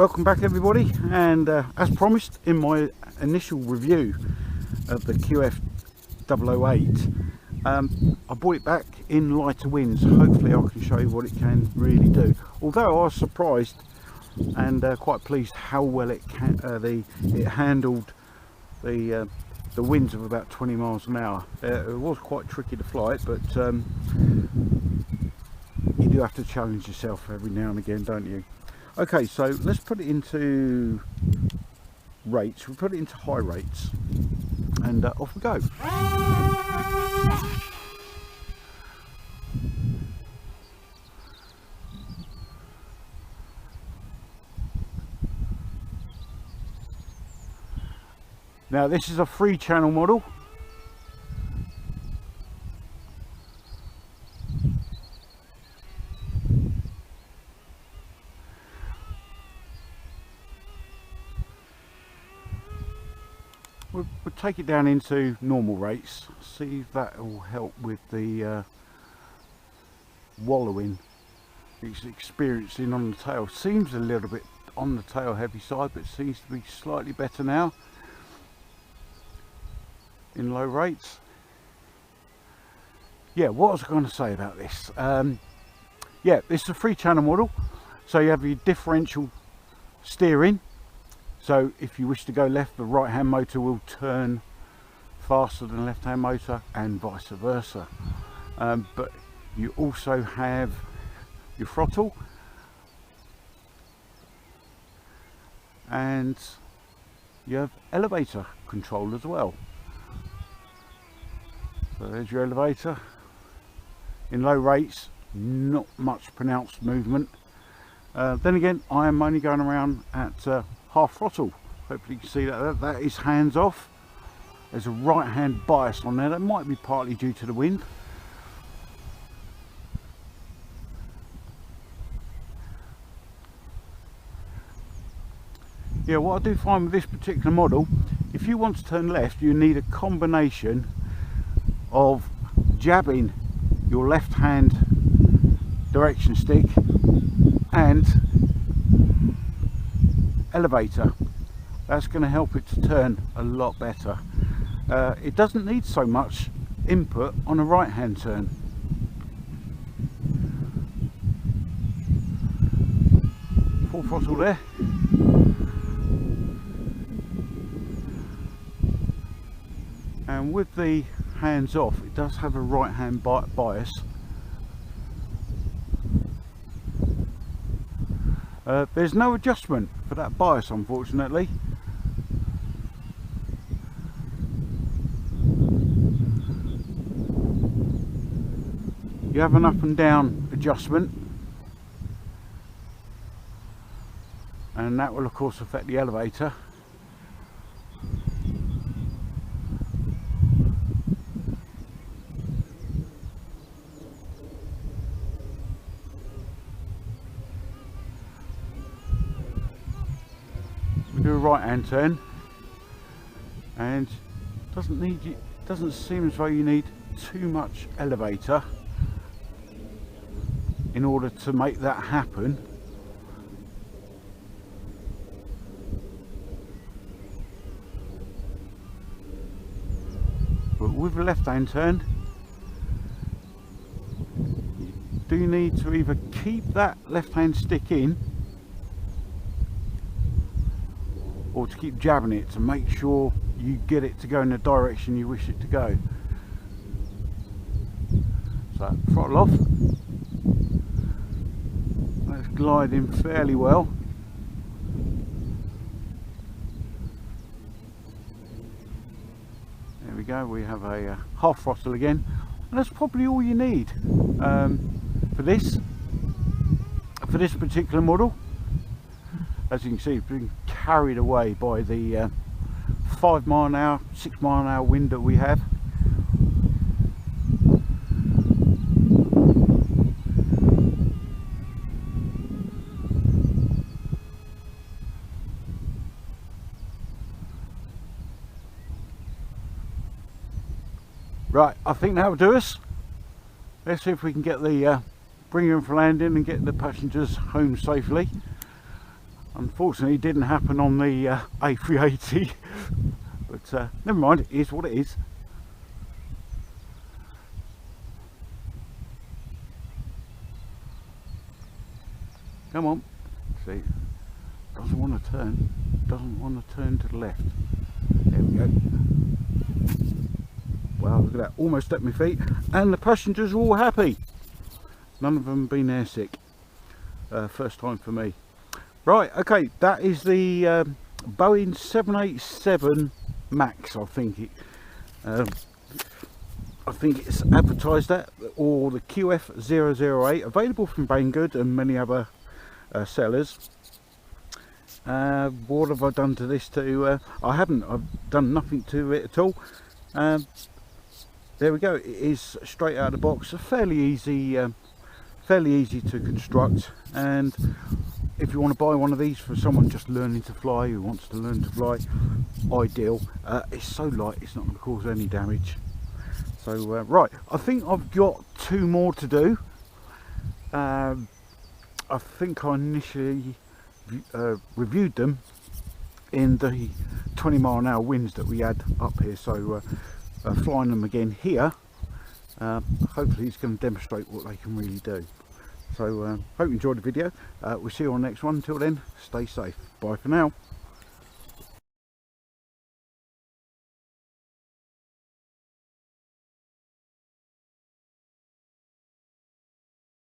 Welcome back everybody, and as promised in my initial review of the QF008, I brought it back in lighter winds. Hopefully I can show you what it can really do. Although I was surprised and quite pleased how well it handled the winds of about 20 miles an hour. It was quite tricky to fly it, but you do have to challenge yourself every now and again, don't you? Okay, so let's put it into rates. We'll put it into high rates, and off we go. Now this is a 3-channel model. We'll take it down into normal rates, see if that will help with the wallowing it's experiencing on the tail. Seems a little bit on the tail heavy side, but seems to be slightly better now in low rates. Yeah, what was I going to say about this? Yeah, this is a 3-channel model, so you have your differential steering. So if you wish to go left, the right hand motor will turn faster than the left hand motor, and vice versa. But you also have your throttle, and you have elevator control as well. So there's your elevator. In low rates, not much pronounced movement. Then again, I am only going around at half throttle. Hopefully you can see that that is hands off. There's a right hand bias on there. That might be partly due to the wind. Yeah, what I do find with this particular model, if you want to turn left, you need a combination of jabbing your left hand direction stick and elevator. That's going to help it to turn a lot better. It doesn't need so much input on a right hand turn. Full throttle there. And with the hands off, it does have a right hand bias. There's no adjustment for that bias, unfortunately. You have an up and down adjustment, and that will of course affect the elevator. Do a right hand turn, and doesn't seem as though you need too much elevator in order to make that happen. But with a left hand turn, you do need to either keep that left hand stick in, or to keep jabbing it to make sure you get it to go in the direction you wish it to go. So throttle off. That's gliding fairly well. There we go, we have a half throttle again, and that's probably all you need for this particular model. As you can see, it's been carried away by the 5 mile an hour, 6 mile an hour wind that we have. Right, I think that will do us. Let's see if we can get the bring her in for landing and get the passengers home safely. Unfortunately it didn't happen on the A380, but never mind, it is what it is. Come on, see, doesn't want to turn to the left. There we go. Well, look at that, almost at my feet, and the passengers are all happy. None of them been airsick. First time for me. Right, okay, that is the Boeing 787 Max, I think it's advertised that, or the QF008, available from Banggood and many other sellers. What have I done to this I've done nothing to it at all. There we go, it is straight out of the box, fairly easy to construct, and if you want to buy one of these for someone just learning to fly, who wants to learn to fly, ideal. It's so light, it's not going to cause any damage. So right, I think I've got 2 more to do. I think I initially reviewed them in the 20-mile-an-hour winds that we had up here, so flying them again here, hopefully it's going to demonstrate what they can really do. So hope you enjoyed the video. We'll see you on the next one. Until then, stay safe. Bye for now.